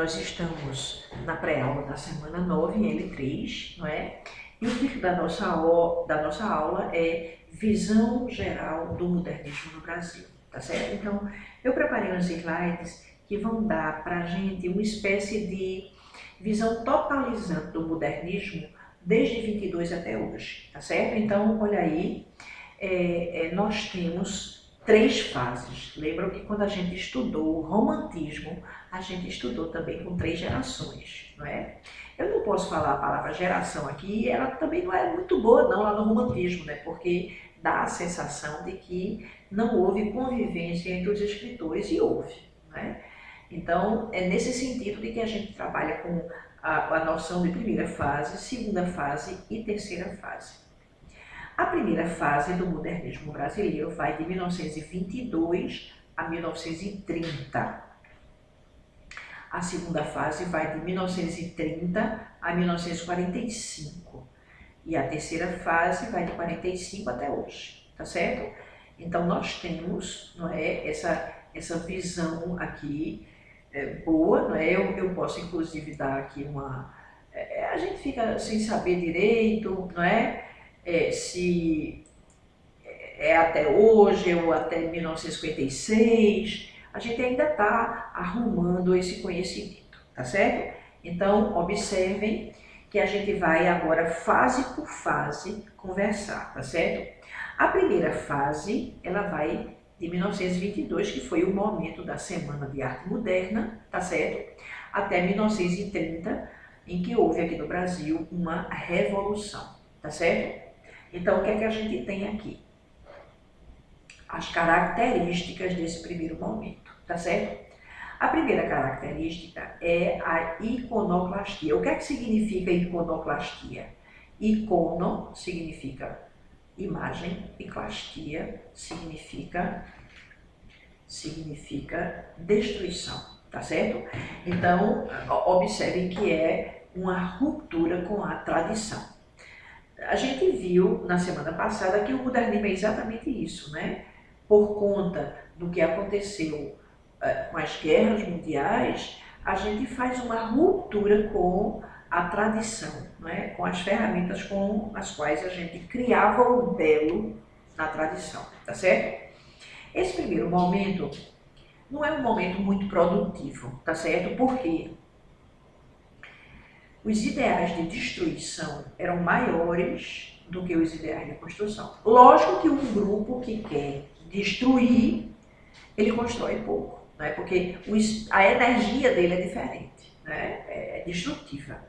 Nós estamos na pré-aula da semana 9, em L3, não é? E o título da nossa aula é Visão Geral do Modernismo no Brasil, tá certo? Então, eu preparei uns slides que vão dar para a gente uma espécie de visão totalizante do modernismo desde 22 até hoje, tá certo? Então, olha aí, nós temos 3 fases. Lembram que quando a gente estudou o romantismo, a gente estudou também com 3 gerações, não é? Eu não posso falar a palavra geração aqui, ela também não é muito boa não lá no romantismo, né? Porque dá a sensação de que não houve convivência entre os escritores, e houve, né? Então, é nesse sentido de que a gente trabalha com a noção de primeira fase, segunda fase e terceira fase. A primeira fase do modernismo brasileiro vai de 1922 a 1930. A segunda fase vai de 1930 a 1945. E a terceira fase vai de 45 até hoje, tá certo? Então nós temos, não é, essa visão aqui boa, não é? Eu posso inclusive dar aqui uma... a gente fica sem saber direito, não é? Se é até hoje ou até 1956, a gente ainda está arrumando esse conhecimento, tá certo? Então, observem que a gente vai agora fase por fase conversar, tá certo? A primeira fase, ela vai de 1922, que foi o momento da Semana de Arte Moderna, tá certo? Até 1930, em que houve aqui no Brasil uma revolução, tá certo? Então, o que é que a gente tem aqui? As características desse primeiro momento, tá certo? A primeira característica é a iconoclastia. O que é que significa iconoclastia? Icono significa imagem e clastia significa destruição, tá certo? Então, observem que é uma ruptura com a tradição. A gente viu na semana passada que o modernismo é exatamente isso, né? Por conta do que aconteceu com as guerras mundiais, a gente faz uma ruptura com a tradição, né? Com as ferramentas com as quais a gente criava o belo na tradição, tá certo? Esse primeiro momento não é um momento muito produtivo, tá certo? Por quê? Os ideais de destruição eram maiores do que os ideais de construção. Lógico que um grupo que quer destruir, ele constrói pouco, né? Porque a energia dele é diferente, né? É destrutiva.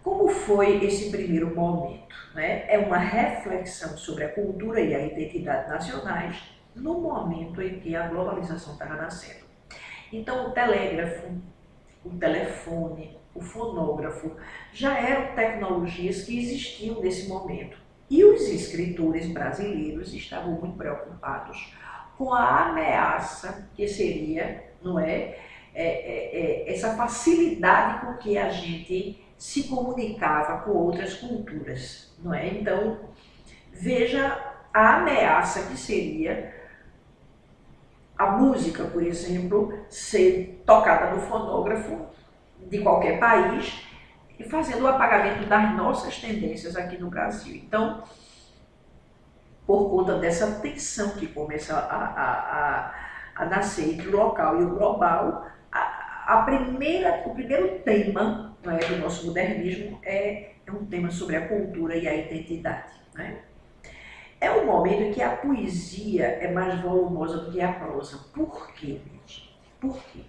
Como foi esse primeiro momento? Né? É uma reflexão sobre a cultura e a identidade nacionais no momento em que a globalização estava nascendo. Então, o telégrafo, o telefone, o fonógrafo, já eram tecnologias que existiam nesse momento. E os escritores brasileiros estavam muito preocupados com a ameaça que seria, não é, essa facilidade com que a gente se comunicava com outras culturas, não é? Então, veja a ameaça que seria a música, por exemplo, ser tocada no fonógrafo de qualquer país e fazendo o apagamento das nossas tendências aqui no Brasil. Então, por conta dessa tensão que começa a nascer entre o local e o global, o primeiro tema, não é, do nosso modernismo é um tema sobre a cultura e a identidade. Né? É um momento em que a poesia é mais volumosa do que a prosa. Por quê, gente? Por quê?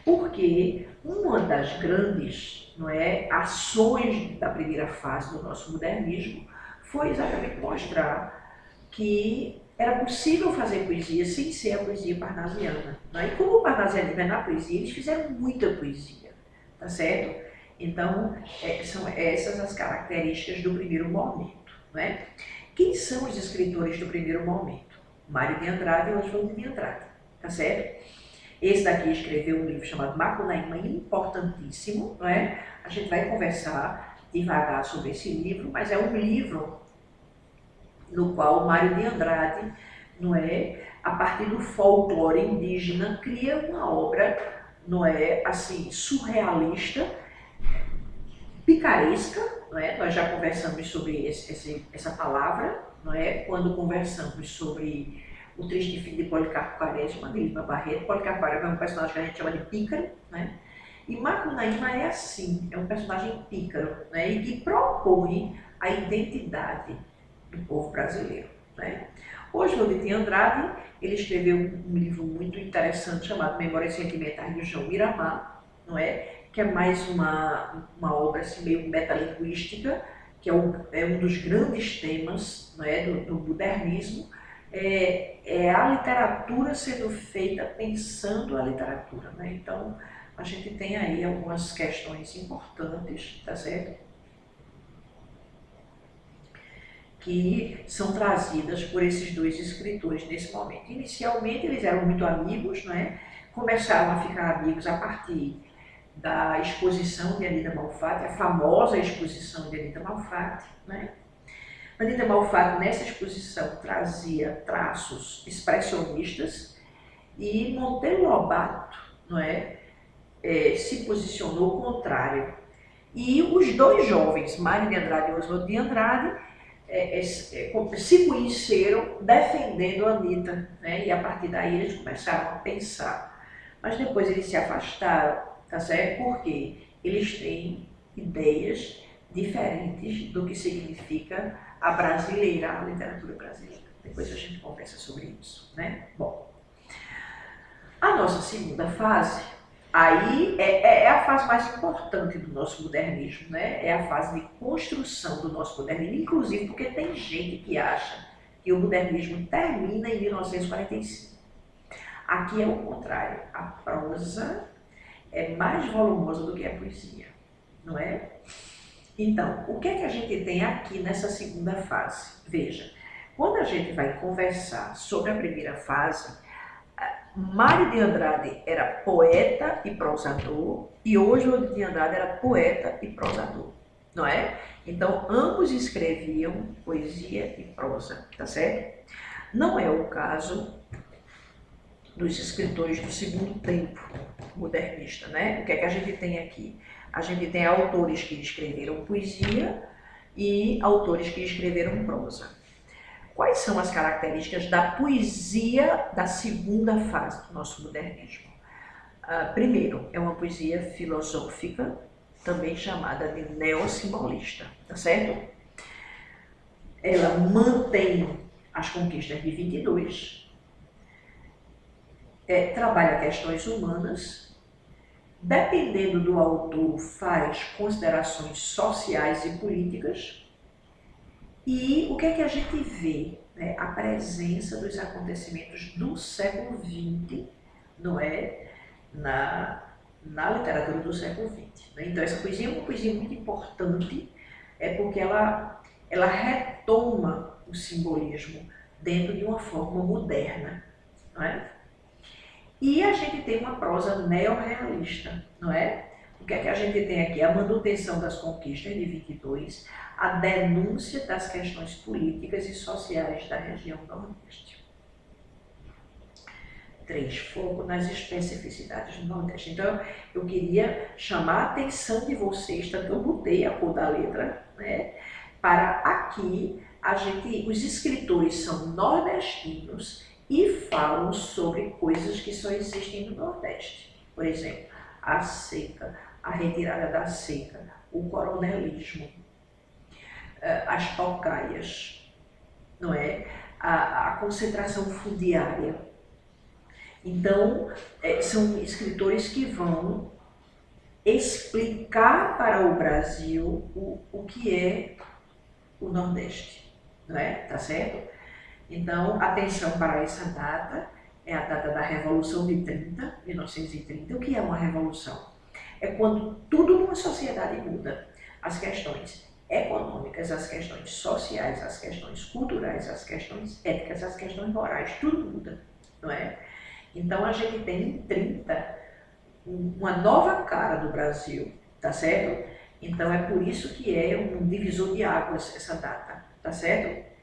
Porque uma das grandes, não é, ações da primeira fase do nosso modernismo foi exatamente mostrar que era possível fazer poesia sem ser a poesia parnasiana. Né? E como o parnasianismo é na poesia, eles fizeram muita poesia, tá certo? Então, são essas as características do primeiro momento. Né? Quem são os escritores do primeiro momento? Mário de Andrade e Oswald de Andrade, tá certo? Esse daqui escreveu um livro chamado Macunaíma, importantíssimo, não é? A gente vai conversar devagar sobre esse livro, mas é um livro no qual Mário de Andrade, não é, a partir do folclore indígena, cria uma obra, não é, assim, surrealista, picaresca, não é? Nós já conversamos sobre essa palavra, não é? Quando conversamos sobre o Triste Fim de Policarpo Quaresma, de Lima Barreto. Policarpo Quaresma é um personagem que a gente chama de pícaro, né? E Macunaíma é assim, é um personagem pícaro, né? E que propõe a identidade do povo brasileiro, né? Oswald de Andrade, ele escreveu um livro muito interessante chamado Memórias Sentimentais do João Miramar, não é? Que é mais uma obra assim, meio metalinguística, que é um dos grandes temas, não é, do modernismo, é a literatura sendo feita pensando a literatura, né? Então, a gente tem aí algumas questões importantes, tá certo? Que são trazidas por esses dois escritores nesse momento. Inicialmente, eles eram muito amigos, né? Começaram a ficar amigos a partir da exposição de Anita Malfatti, a famosa exposição de Anita Malfatti, né? Anita Malfatti, nessa exposição, trazia traços expressionistas e Monteiro Lobato, não é, se posicionou ao contrário. E os dois jovens, Mário de Andrade e Oswald de Andrade, se conheceram defendendo a Anita, né? E a partir daí eles começaram a pensar. Mas depois eles se afastaram, tá certo? Porque eles têm ideias diferentes do que significa a literatura brasileira. Depois a gente conversa sobre isso, né? Bom, a nossa segunda fase, aí é a fase mais importante do nosso modernismo, né? É a fase de construção do nosso modernismo, inclusive porque tem gente que acha que o modernismo termina em 1945. Aqui é o contrário, a prosa é mais volumosa do que a poesia, não é? Então, o que é que a gente tem aqui nessa segunda fase? Veja, quando a gente vai conversar sobre a primeira fase, Mário de Andrade era poeta e prosador e Oswald de Andrade era poeta e prosador, não é? Então, ambos escreviam poesia e prosa, tá certo? Não é o caso dos escritores do segundo tempo modernista, né? O que é que a gente tem aqui? A gente tem autores que escreveram poesia e autores que escreveram prosa. Quais são as características da poesia da segunda fase do nosso modernismo? Primeiro, é uma poesia filosófica, também chamada de neossimbolista, tá certo? Ela mantém as conquistas de 22, trabalha questões humanas, dependendo do autor, faz considerações sociais e políticas. E o que é que a gente vê? Né? A presença dos acontecimentos do século XX, não é? Na literatura do século XX. Né? Então, essa poesia é uma poesia muito importante, porque ela retoma o simbolismo dentro de uma forma moderna. Não é? E a gente tem uma prosa neorrealista, não é? O que é que a gente tem aqui? A manutenção das conquistas de 22, a denúncia das questões políticas e sociais da região Nordeste. 3. Foco nas especificidades do Nordeste. Então, eu queria chamar a atenção de vocês, tanto eu mudei a cor da letra, né? Para aqui, os escritores são nordestinos e falam sobre coisas que só existem no Nordeste. Por exemplo, a seca, a retirada da seca, o coronelismo, as tocaias, não é? A concentração fundiária. Então, são escritores que vão explicar para o Brasil o que é o Nordeste, não é? Tá certo? Então, atenção para essa data, é a data da Revolução de 30, 1930. O que é uma revolução? É quando tudo numa sociedade muda. As questões econômicas, as questões sociais, as questões culturais, as questões éticas, as questões morais, tudo muda, não é? Então, a gente tem em 30 uma nova cara do Brasil, tá certo? Então, é por isso que é um divisor de águas essa data, tá certo?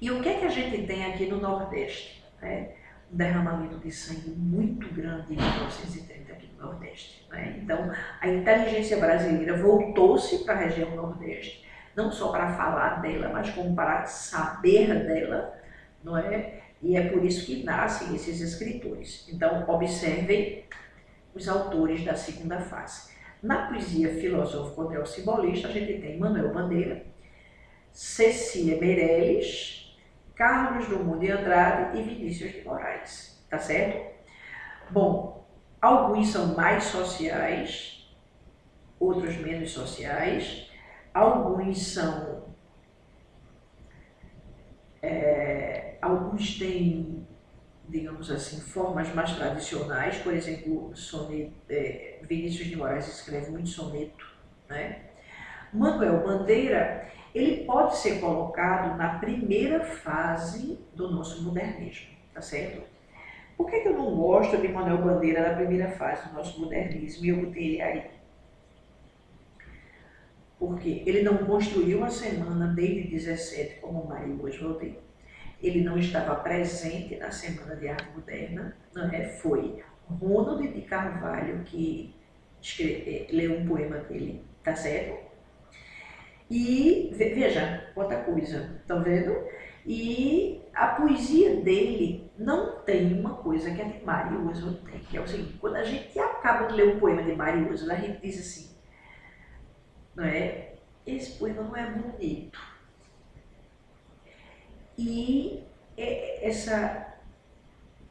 E o que é que a gente tem aqui no Nordeste? né? Um derramamento de sangue muito grande em 1930 aqui no Nordeste, né? Então, a inteligência brasileira voltou-se para a região Nordeste, não só para falar dela, mas como para saber dela, não é? E é por isso que nascem esses escritores. Então, observem os autores da segunda fase. Na poesia filosófico-neossimbolista, a gente tem Manuel Bandeira, Cecília Meirelles, Carlos Drummond de Andrade e Vinícius de Moraes, tá certo? Bom, alguns são mais sociais, outros menos sociais, alguns são, alguns têm, digamos assim, formas mais tradicionais, por exemplo, Vinícius de Moraes escreve muito soneto, né? Manuel Bandeira, ele pode ser colocado na primeira fase do nosso modernismo, tá certo? Por que eu não gosto de Manuel Bandeira na primeira fase do nosso modernismo e eu botei ele aí? Porque ele não construiu a semana desde 17, como Mário hoje voltei. Ele não estava presente na Semana de Arte Moderna, não é? Foi Ronald de Carvalho que leu um poema dele, tá certo? E veja, outra coisa, estão vendo? E a poesia dele não tem uma coisa que a de Mário Ângelo tem, que é o seguinte: quando a gente acaba de ler um poema de Mário Ângelo, a gente diz assim, não é? Esse poema não é bonito. E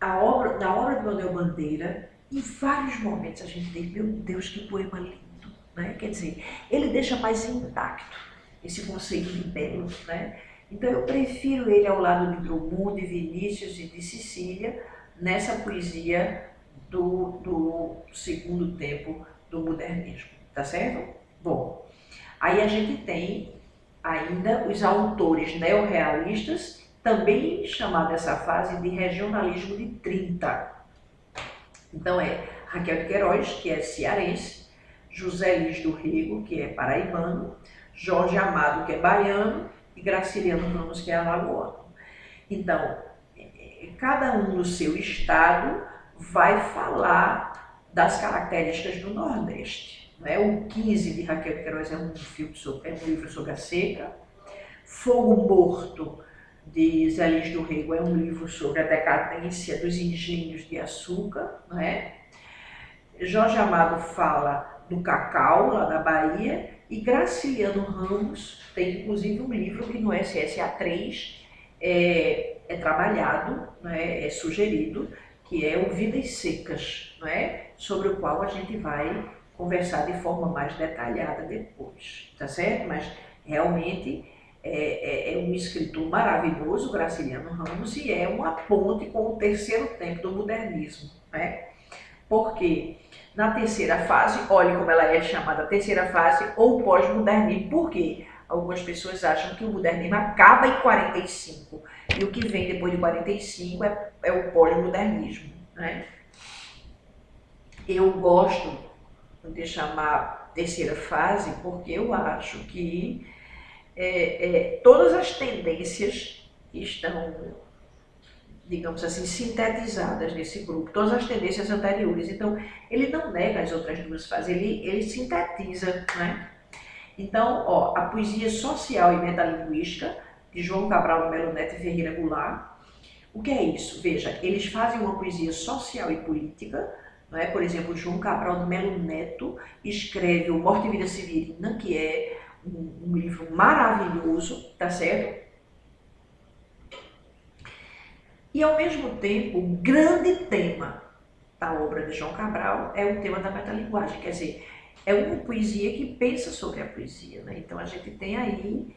na obra de Manuel Bandeira, em vários momentos a gente diz, meu Deus, que poema lindo, né? Quer dizer, ele deixa mais intacto esse conceito de belo, né? Então eu prefiro ele ao lado de Drummond, de Vinícius e de Cecília, nessa poesia do segundo tempo do modernismo, tá certo? Bom, aí a gente tem ainda os autores neorrealistas, também chamada essa fase de regionalismo de 30. Então é Raquel de Queiroz, que é cearense, José Lins do Rego, que é paraibano, Jorge Amado, que é baiano, e Graciliano Ramos, que é alagoano. Então, cada um no seu estado vai falar das características do Nordeste. Né? O 15 de Raquel de Queiroz é um livro sobre a seca. Fogo Morto, de Zé Lins do Rego, é um livro sobre a decadência dos engenhos de açúcar. Né? Jorge Amado fala do cacau, lá da Bahia, e Graciliano Ramos tem inclusive um livro que no SSA3 é trabalhado, né, é sugerido, que é o Vidas Secas, né, sobre o qual a gente vai conversar de forma mais detalhada depois, tá certo? Mas realmente é um escritor maravilhoso, Graciliano Ramos, e é uma ponte com o terceiro tempo do modernismo, né? Porque na terceira fase, olhe como ela é chamada terceira fase ou pós-modernismo. Por quê? Algumas pessoas acham que o modernismo acaba em 45 e o que vem depois de 45 é o pós-modernismo, né? Eu gosto de chamar terceira fase porque eu acho que todas as tendências estão, digamos assim, sintetizadas nesse grupo, todas as tendências anteriores. Então, ele não nega as outras duas fases, ele sintetiza, né? Então, ó, a poesia social e metalinguística, de João Cabral de Melo Neto e Ferreira Goulart. O que é isso? Veja, eles fazem uma poesia social e política, não é? Por exemplo, João Cabral de Melo Neto escreve o Morte e Vida Severina, que é um livro maravilhoso, tá certo? E, ao mesmo tempo, o grande tema da obra de João Cabral é o tema da metalinguagem, quer dizer, é uma poesia que pensa sobre a poesia, né? Então a gente tem aí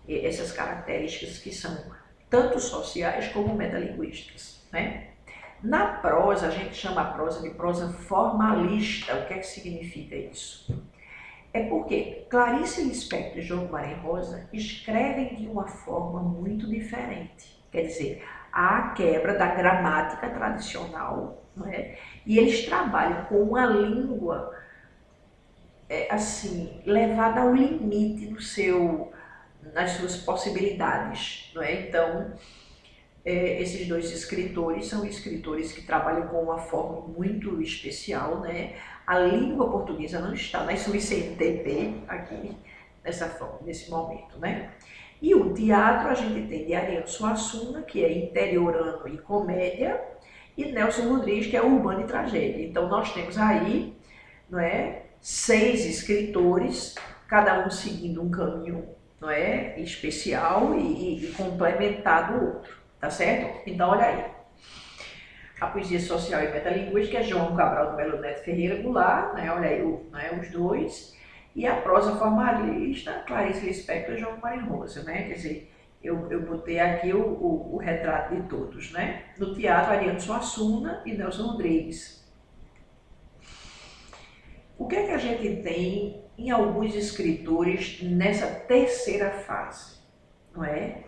essas características que são tanto sociais como metalinguísticas, né? Na prosa, a gente chama a prosa de prosa formalista. O que é que significa isso? É porque Clarice Lispector e João Guimarães Rosa escrevem de uma forma muito diferente. Quer dizer, há a quebra da gramática tradicional, não é? E eles trabalham com uma língua assim, levada ao limite nas suas possibilidades, não é? Então, esses dois escritores são escritores que trabalham com uma forma muito especial, né? A língua portuguesa não está na sua ICNTP aqui, nesse momento, né? E o teatro a gente tem de Ariano Suassuna, que é interiorano e comédia, e Nelson Rodrigues, que é urbano e tragédia. Então nós temos aí, não é, 6 escritores, cada um seguindo um caminho, não é, especial e complementado o outro, tá certo? Então olha aí. A poesia social e metalinguística é João Cabral do Melo Neto Ferreira Goulart, né? Olha aí os dois. E a prosa formalista, Clarice Lispector e João Maria Rosa, né? Quer dizer, eu botei aqui o retrato de todos, né? No teatro, Ariano Suassuna e Nelson Rodrigues. O que é que a gente tem em alguns escritores nessa terceira fase, não é?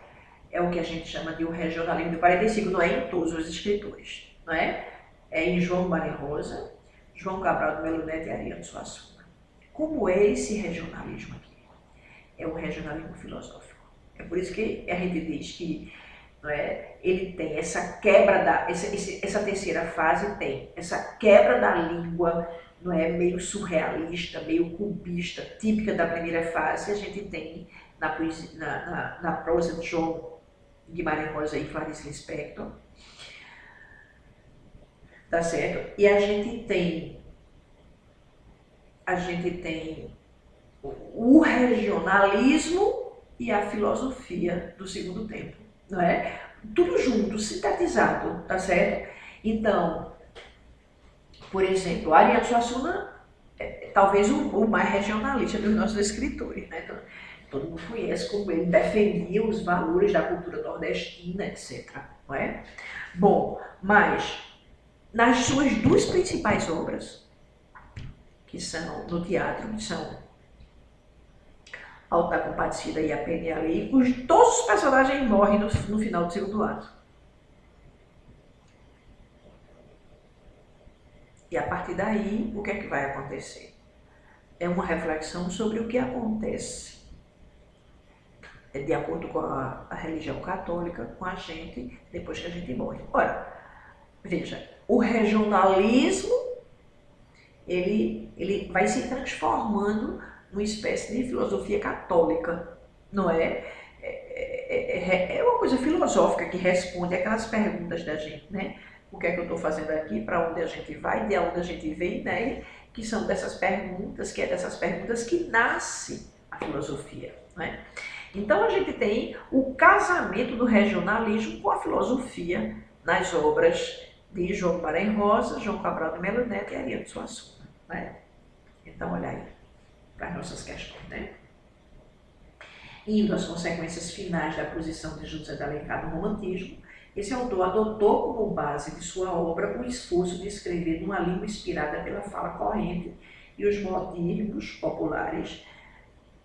É o que a gente chama de o regionalismo do 45, não é em todos os escritores, não é? É em João Maria Rosa, João Cabral do Melo Neto e Ariano Suassuna. Como é esse regionalismo aqui? É um regionalismo filosófico. É por isso que a gente diz que, não é, ele tem essa quebra, essa terceira fase tem essa quebra da língua, não é, meio surrealista, meio cubista, típica da primeira fase. A gente tem na, poesia, na prosa de João Guimarães Rosa e Clarice Lispector, tá certo? E a gente tem o regionalismo e a filosofia do segundo tempo, não é? Tudo junto, sintetizado, tá certo? Então, por exemplo, Ariano Suassuna é talvez o mais regionalista dos nossos escritores, né? Então, todo mundo conhece como ele defendia os valores da cultura nordestina, etc. Não é? Bom, mas nas suas duas principais obras, que são no teatro, que são Alta Compadecida e A Pena e a Lei, todos os personagens morrem no final do segundo ato. E a partir daí, o que é que vai acontecer? É uma reflexão sobre o que acontece, de acordo com a religião católica, com a gente, depois que a gente morre. Ora, veja, o regionalismo, ele vai se transformando numa espécie de filosofia católica, não é? É uma coisa filosófica que responde aquelas perguntas da gente, né? O que é que eu estou fazendo aqui, para onde a gente vai, de onde a gente vem, né? Que são dessas perguntas, que é dessas perguntas que nasce a filosofia, né? Então a gente tem o casamento do regionalismo com a filosofia nas obras de João Guimarães Rosa, João Cabral de Melo Neto e Ariano Suassuna, né? Então olha aí, para as nossas questões, né? Indo às consequências finais da posição de José de Alencar no romantismo, esse autor adotou como base de sua obra o esforço de escrever numa língua inspirada pela fala corrente e os modismos populares,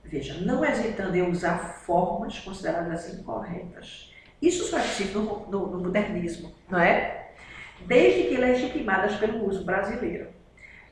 veja, não hesitando em usar formas consideradas incorretas. Isso só é possível no modernismo, não é? Desde que legitimadas pelo uso brasileiro.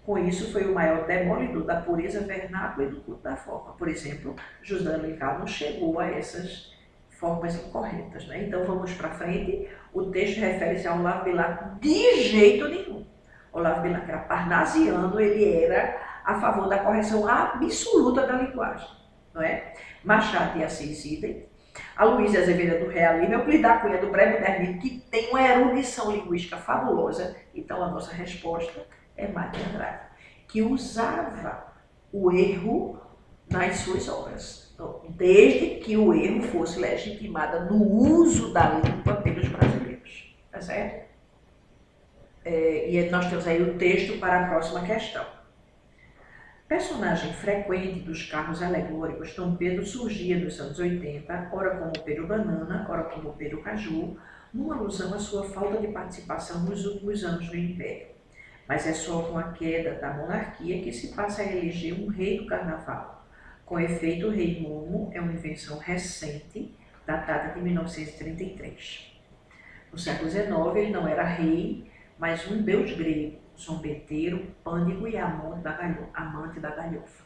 Com isso, foi o maior demolidor da pureza vernácula e do culto da forma. Por exemplo, José de Alencar não chegou a essas formas incorretas, né? Então vamos para frente. O texto refere-se a Olavo Bilac de jeito nenhum. Olavo Bilac era parnasiano, ele era a favor da correção absoluta da linguagem, não é? Machado de Assis idem. A Luísa Azevedo do realismo, Euclides da Cunha do pré-modernismo, que tem uma erudição linguística fabulosa. Então a nossa resposta é Mário de Andrade, que usava o erro nas suas obras, desde que o erro fosse legitimado no uso da língua pelos brasileiros, tá certo? E nós temos aí o texto para a próxima questão. Personagem frequente dos carros alegóricos, Dom Pedro surgia nos anos 80, ora como Pedro Banana, ora como Pedro Caju, numa alusão à sua falta de participação nos últimos anos do Império. Mas é só com a queda da monarquia que se passa a eleger um rei do carnaval. Com efeito, o rei Momo é uma invenção recente, datada de 1933. No século XIX, ele não era rei, mas um deus grego, zombeteiro, pânico e amante da galhofa.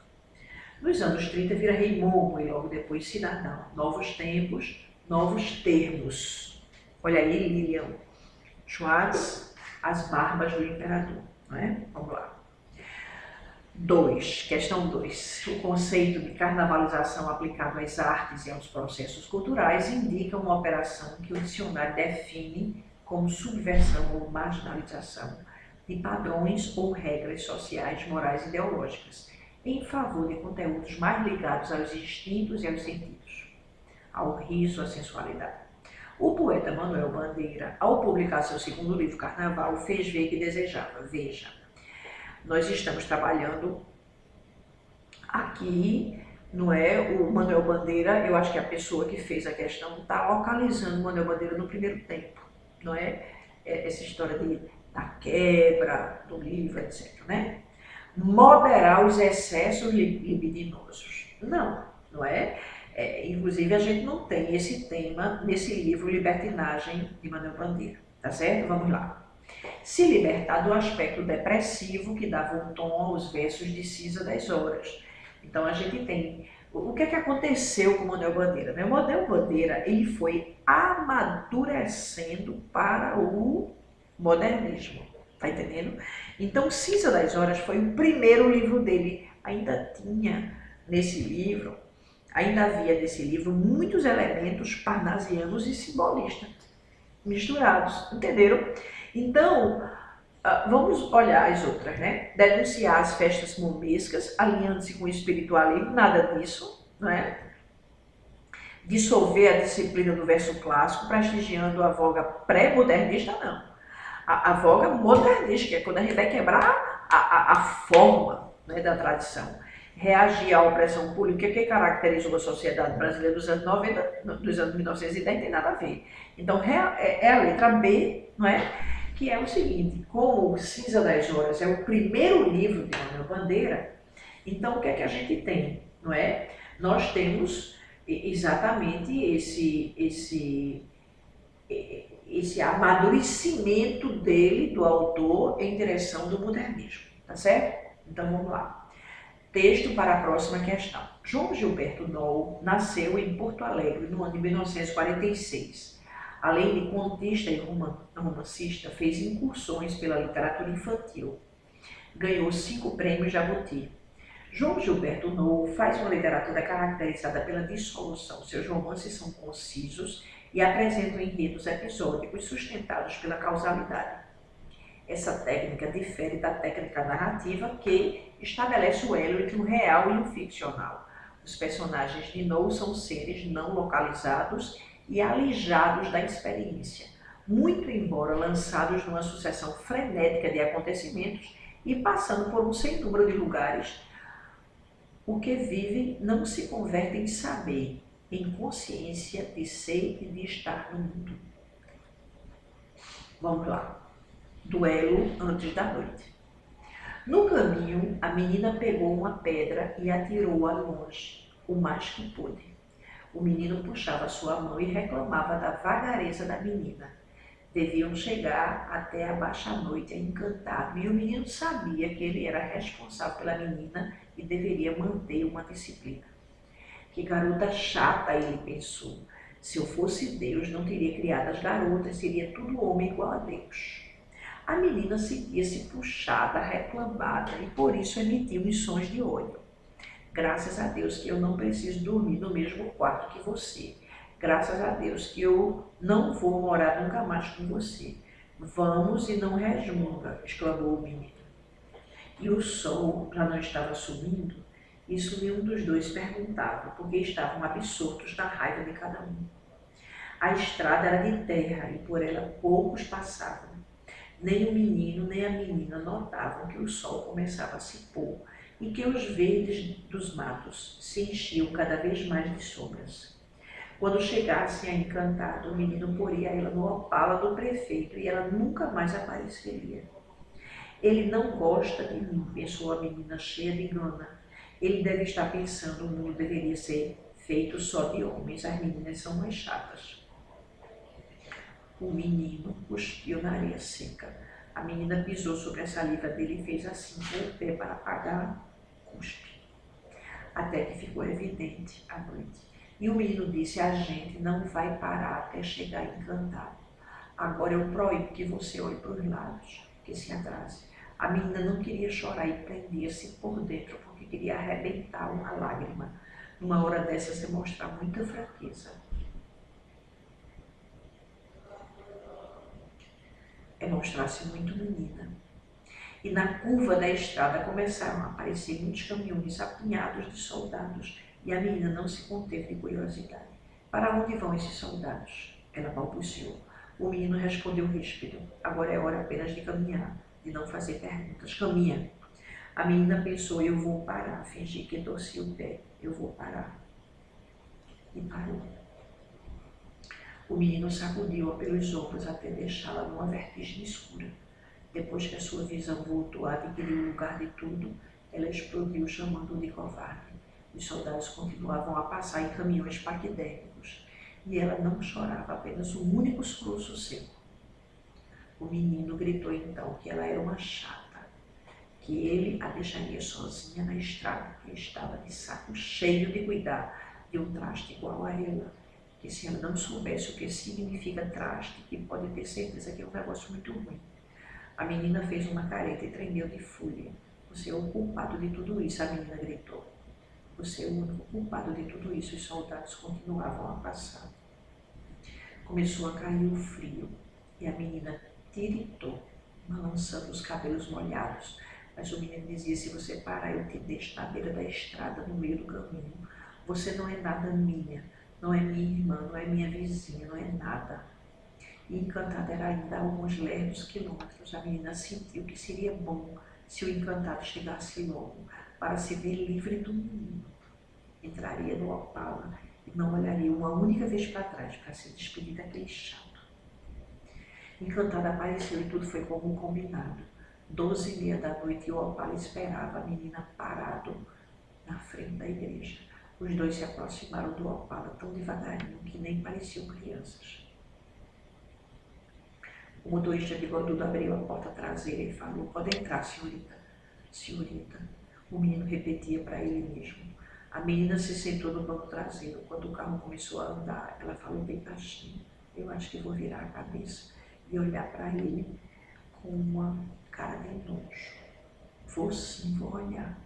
Nos anos 30, vira rei Momo e logo depois cidadão. Novos tempos, novos termos. Olha aí, Lilian Schwartz, As Barbas do Imperador, não é? Vamos lá. Questão 2. O conceito de carnavalização aplicado às artes e aos processos culturais indica uma operação que o dicionário define como subversão ou marginalização de padrões ou regras sociais, morais e ideológicas, em favor de conteúdos mais ligados aos instintos e aos sentidos, ao riso, à sensualidade. O poeta Manuel Bandeira, ao publicar seu segundo livro, Carnaval, fez ver que desejava. Veja, nós estamos trabalhando aqui, não é? O Manuel Bandeira, eu acho que a pessoa que fez a questão está localizando o Manuel Bandeira no primeiro tempo, não é? Essa história da quebra do livro, etc, né? Moderar os excessos libidinosos. Não é? Inclusive, a gente não tem esse tema nesse livro Libertinagem, de Manuel Bandeira, tá certo? Vamos lá. Se libertar do aspecto depressivo que dava um tom aos versos de Cisa das Horas. Então, a gente tem... O que é que aconteceu com o Manuel Bandeira? O Manuel Bandeira, ele foi amadurecendo para o modernismo, tá entendendo? Então, Cisa das Horas foi o primeiro livro dele. Ainda tinha nesse livro, ainda havia nesse livro muitos elementos parnasianos e simbolistas misturados, entenderam? Então, vamos olhar as outras, né? Denunciar as festas momescas, alinhando-se com o espiritualismo, nada disso, não é? Dissolver a disciplina do verso clássico, prestigiando a voga pré-modernista, não. A voga modernista, que é quando a gente vai quebrar a forma, né, da tradição. Reagir à opressão política que caracterizou a sociedade brasileira dos anos 90, dos anos 1910, tem nada a ver. Então, é a letra B, não é? Que é o seguinte: como Cisa das Horas é o primeiro livro de Manuel Bandeira, então o que é que a gente tem, não é? Nós temos exatamente esse amadurecimento dele, do autor, em direção do modernismo, tá certo? Então vamos lá. Texto para a próxima questão. João Gilberto Noll nasceu em Porto Alegre no ano de 1946. Além de contista e romancista, fez incursões pela literatura infantil. Ganhou 5 prêmios Jabuti. João Gilberto Noll faz uma literatura caracterizada pela dissolução. Seus romances são concisos e apresentam enredos episódicos sustentados pela causalidade. Essa técnica difere da técnica narrativa que estabelece o elo entre o real e o ficcional. Os personagens de Noll são seres não localizados e alijados da experiência, muito embora lançados numa sucessão frenética de acontecimentos e passando por um sem número de lugares. O que vive não se converte em saber, em consciência de ser e de estar no mundo. Vamos lá. Duelo antes da noite. No caminho, a menina pegou uma pedra e atirou-a longe, o mais que pôde. O menino puxava sua mão e reclamava da vagareza da menina. Deviam chegar até a baixa-noite encantado, e o menino sabia que ele era responsável pela menina e deveria manter uma disciplina. Que garota chata, ele pensou. Se eu fosse Deus, não teria criado as garotas, seria tudo homem igual a Deus. A menina sentia-se puxada, reclamada e por isso emitiu lições de ódio. Graças a Deus que eu não preciso dormir no mesmo quarto que você. Graças a Deus que eu não vou morar nunca mais com você. Vamos e não resmunga, exclamou o menino. E o sol já não estava subindo? Isso nenhum dos dois perguntava, porque estavam absortos na raiva de cada um. A estrada era de terra e por ela poucos passavam. Nem o menino nem a menina notavam que o sol começava a se pôr e que os verdes dos matos se enchiam cada vez mais de sombras. Quando chegassem a Encantado, o menino poria ela no opala do prefeito e ela nunca mais apareceria. Ele não gosta de mim, pensou a menina cheia de gana. Ele deve estar pensando, o mundo deveria ser feito só de homens, as meninas são mais chatas. O menino cuspiu na areia seca. A menina pisou sobre a saliva dele e fez assim com o pé para apagar o cuspe. Até que ficou evidente a noite. E o menino disse: a gente não vai parar até chegar Encantado. Agora eu proíbo que você olhe para os lados, que se atrase. A menina não queria chorar e prendia-se por dentro, porque queria arrebentar uma lágrima. Numa hora dessa, você mostrar muita fraqueza. É mostrar-se muito menina. E na curva da estrada começaram a aparecer muitos caminhões apinhados de soldados, e a menina não se conteve de curiosidade. Para onde vão esses soldados? Ela balbuciou. O menino respondeu ríspido. Agora é hora apenas de caminhar, de não fazer perguntas. Caminha. A menina pensou, eu vou parar, fingi que torcia o pé. Eu vou parar. E parou. O menino sacudiu-a pelos ombros até deixá-la numa vertigem escura. Depois que a sua visão voltou a adquirir o lugar de tudo, ela explodiu chamando-o de covarde. Os soldados continuavam a passar em caminhões paquidérmicos, e ela não chorava, apenas um único soluço seco. O menino gritou então que ela era uma chata, que ele a deixaria sozinha na estrada, que estava de saco cheio de cuidar de um traste igual a ela, que se ela não soubesse o que significa traste, que pode ter certeza que é um negócio muito ruim. A menina fez uma careta e tremeu de fúria. Você é o culpado de tudo isso, a menina gritou. Você é o único culpado de tudo isso. Os soldados continuavam a passar. Começou a cair o frio e a menina tiritou, balançando os cabelos molhados. Mas o menino dizia, se você parar, eu te deixo na beira da estrada, no meio do caminho. Você não é nada minha, não é minha irmã, não é minha vizinha, não é nada. E Encantado era ainda a alguns lerdos quilômetros. A menina sentiu que seria bom se o Encantado chegasse logo, para se ver livre do menino. Entraria no Opala e não olharia uma única vez para trás para se despedir daquele chato. Encantado apareceu e tudo foi como combinado. 12h30 da noite e o Opala esperava a menina parado na frente da igreja. Os dois se aproximaram do Opala tão devagarinho que nem pareciam crianças. O motorista bigodudo abriu a porta traseira e falou, pode entrar, senhorita. Senhorita. O menino repetia para ele mesmo. A menina se sentou no banco traseiro. Quando o carro começou a andar, ela falou bem baixinho. Eu acho que vou virar a cabeça e olhar para ele com uma cara de nojo. Vou sim, vou olhar.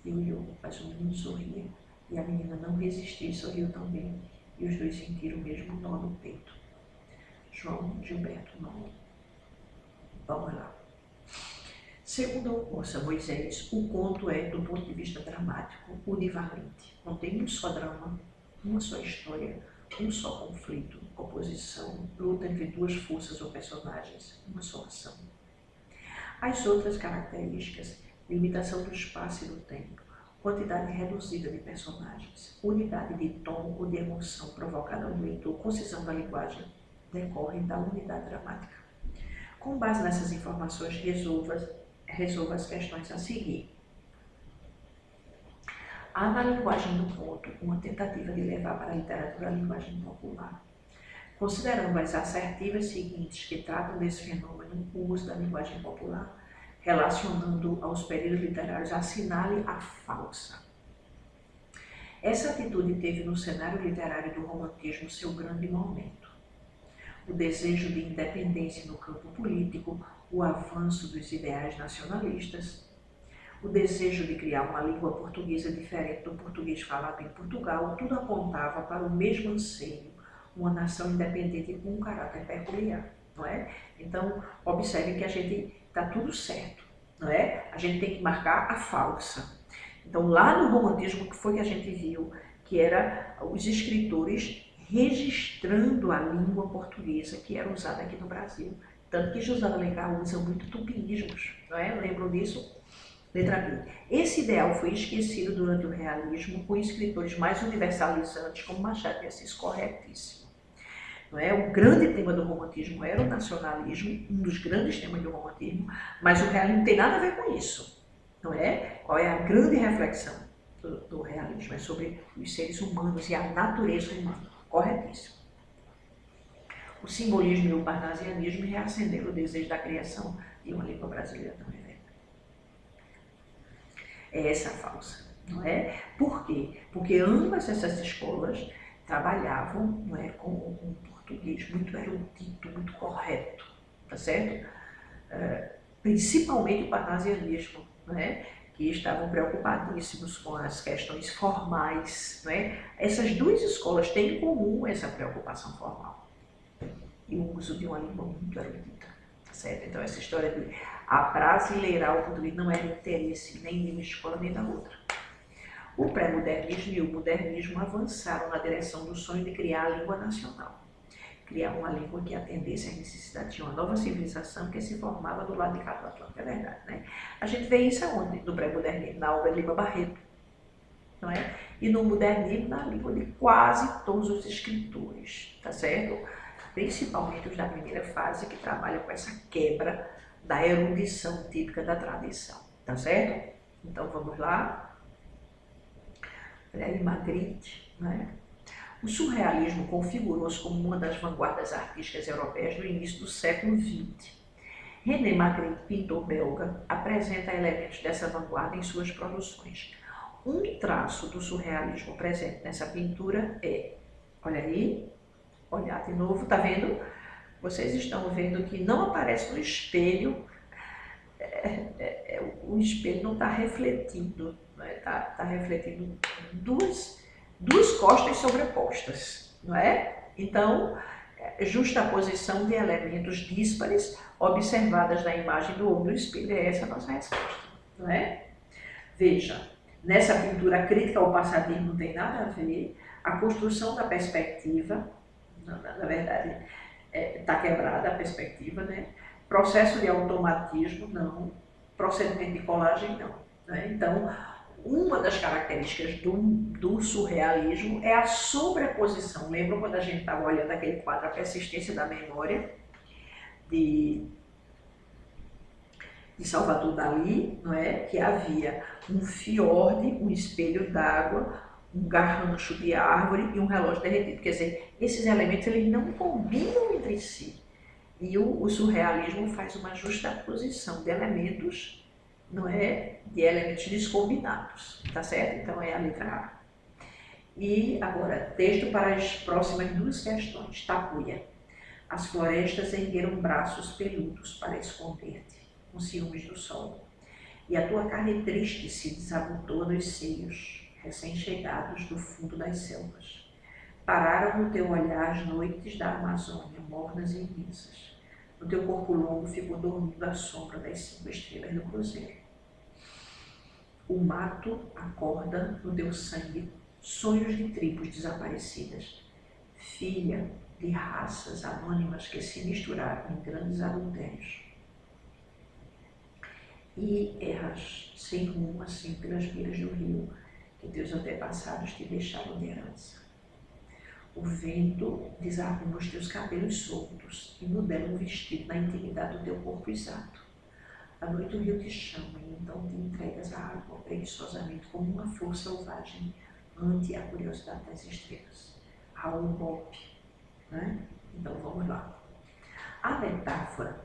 E olhou, mas o menino sorria. E a menina não resistiu e sorriu também. E os dois sentiram o mesmo nó no peito. João Gilberto Nome. Vamos lá. Segundo a moça Moisés, o conto é, do ponto de vista dramático, univalente. Não tem um só drama, uma só história, um só conflito, oposição, luta entre duas forças ou personagens, uma só ação. As outras características, limitação do espaço e do tempo, quantidade reduzida de personagens, unidade de tom ou de emoção provocada no leitor, concisão da linguagem, decorrem da unidade dramática. Com base nessas informações, resolva as questões a seguir. Há na linguagem do conto uma tentativa de levar para a literatura a linguagem popular. Considerando as assertivas seguintes que tratam desse fenômeno, o uso da linguagem popular, relacionando aos períodos literários, assinale a falsa. Essa atitude teve no cenário literário do romantismo seu grande momento. O desejo de independência no campo político, o avanço dos ideais nacionalistas, o desejo de criar uma língua portuguesa diferente do português falado em Portugal, tudo apontava para o mesmo anseio, uma nação independente com um caráter peculiar, não é? Então, observe que a gente está tudo certo, não é? A gente tem que marcar a falsa. Então, lá no romantismo, o que foi que a gente viu? Que era os escritores registrando a língua portuguesa que era usada aqui no Brasil. Tanto que José de Alencar usa muito tupinismos, não é? Lembram disso? Letra B. Esse ideal foi esquecido durante o realismo com escritores mais universalizantes como Machado de Assis, corretíssimo. Não é? O grande tema do romantismo era o nacionalismo, um dos grandes temas do romantismo, mas o realismo não tem nada a ver com isso. Não é? Qual é a grande reflexão do realismo? É sobre os seres humanos e a natureza humana. Corretíssimo. O simbolismo e o parnasianismo reacenderam o desejo da criação de uma língua brasileira também. É essa a falsa, não é? Por quê? Porque ambas essas escolas trabalhavam, não é, com português muito erudito, muito correto, tá certo? Principalmente o parnasianismo, né? Que estavam preocupadíssimos com as questões formais, né? Essas duas escolas têm em comum essa preocupação formal e o uso de uma língua muito erudita, tá certo? Então essa história de abrasileirar o português não era interesse nem de uma escola nem da outra. O pré-modernismo e o modernismo avançaram na direção do sonho de criar a língua nacional, criar uma língua que atendesse às necessidades de uma nova civilização que se formava do lado de cá do Atlântico, é verdade, né? A gente vê isso aonde? No pré-modernismo, na obra de Lima Barreto, não é? E no modernismo, na língua de quase todos os escritores, tá certo? Principalmente os da primeira fase, que trabalham com essa quebra da erudição típica da tradição, tá certo? Então vamos lá. Olha aí, Magritte, né? O surrealismo configurou-se como uma das vanguardas artísticas europeias no início do século XX. René Magritte, pintor belga, apresenta elementos dessa vanguarda em suas produções. Um traço do surrealismo presente nessa pintura é, olha aí, olhar de novo, tá vendo? Vocês estão vendo que não aparece no espelho, o espelho não está refletindo, está refletindo duas costas sobrepostas, não é? Então, justaposição de elementos díspares observadas na imagem do homem no espelho, é essa a nossa resposta, não é? Veja, nessa pintura crítica ao passadismo não tem nada a ver, a construção da perspectiva, na verdade, está quebrada a perspectiva, né? Processo de automatismo, não. Procedimento de colagem, não. Né? Então, uma das características do surrealismo é a sobreposição. Lembram quando a gente estava olhando aquele quadro, A Persistência da Memória, de Salvador Dalí, não é? Que havia um fiorde, um espelho d'água, um garrancho de árvore e um relógio derretido. Quer dizer, esses elementos eles não combinam entre si. E o surrealismo faz uma justaposição de elementos, não é? De elementos descombinados, tá certo? Então é a letra A. E agora, texto para as próximas duas questões. Tapuia. As florestas ergueram braços peludos para esconder-te, com ciúmes do sol. E a tua carne triste se desabotoa nos seios, recém-chegados do fundo das selvas. Pararam no teu olhar as noites da Amazônia, mornas e imensas. No teu corpo longo ficou dormindo a sombra das 5 estrelas do cruzeiro. O mato acorda no teu sangue sonhos de tribos desaparecidas, filha de raças anônimas que se misturaram em grandes adultérios. E erras sem rumo assim pelas beiras do rio que teus antepassados te deixaram de herança. O vento desarruma os teus cabelos soltos e modela um vestido na intimidade do teu corpo exato. À noite o rio te chama e então te entregas à água preguiçosamente como uma flor selvagem ante a curiosidade das estrelas. Raul Bopp, né? Então vamos lá. A metáfora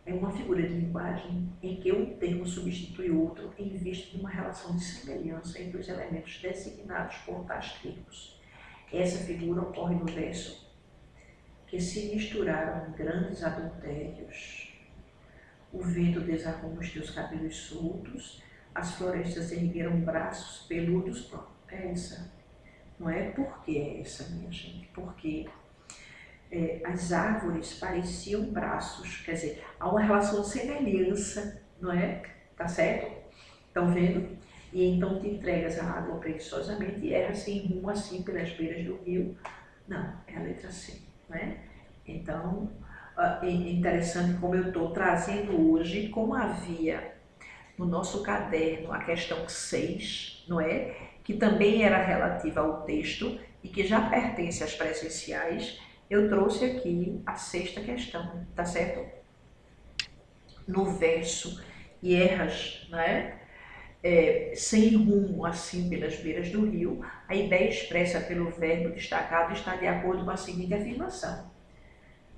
é uma figura de linguagem em que um termo substitui outro em vista de uma relação de semelhança entre os elementos designados por tais termos. Essa figura ocorre no verso que se misturaram em grandes adultérios. O vento desarruma os teus cabelos soltos, as florestas ergueram braços peludos. Pronto, é essa. Não é porque é essa, minha gente, porque as árvores pareciam braços, quer dizer, há uma relação de semelhança, não é? Tá certo? Estão vendo? E então te entregas à água preguiçosamente e erras sem rumo assim pelas beiras do rio. Não, é a letra C, né? Então, é interessante como eu estou trazendo hoje, como havia no nosso caderno a questão 6, não é? Que também era relativa ao texto e que já pertence às presenciais, eu trouxe aqui a 6ª questão, tá certo? No verso, e erras, né? Sem rumo assim pelas beiras do rio, a ideia expressa pelo verbo destacado está de acordo com a seguinte afirmação,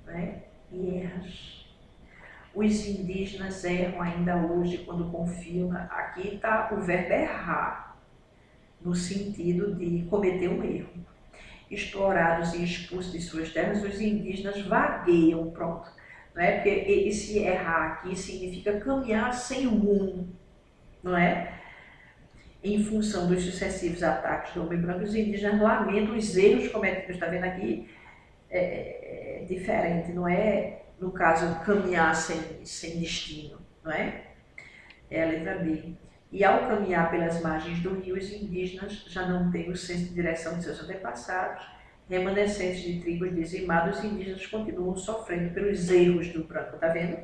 né? E erras. Os indígenas erram ainda hoje quando confiam, aqui está o verbo errar, no sentido de cometer um erro. explorados e expulsos de suas terras, os indígenas vagueiam, pronto. Não é? Porque esse errar aqui significa caminhar sem rumo, não é? Em função dos sucessivos ataques do homem branco, os indígenas lamentam os erros cometidos, está vendo aqui? É diferente, não é, no caso, caminhar sem destino, não é? É a letra B. E ao caminhar pelas margens do rio, os indígenas já não têm o senso de direção de seus antepassados, remanescentes de tribos dizimadas, os indígenas continuam sofrendo pelos erros do branco, tá vendo?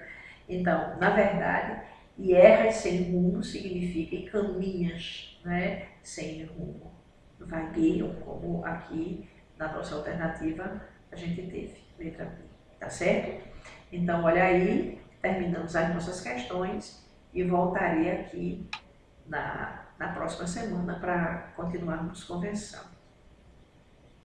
Então, na verdade, e erras sem rumo significa e caminhas, né, sem rumo. Vagueiam, como aqui na nossa alternativa a gente teve, letra B, tá certo? Então, olha aí, terminamos as nossas questões e voltarei aqui na próxima semana para continuarmos conversando.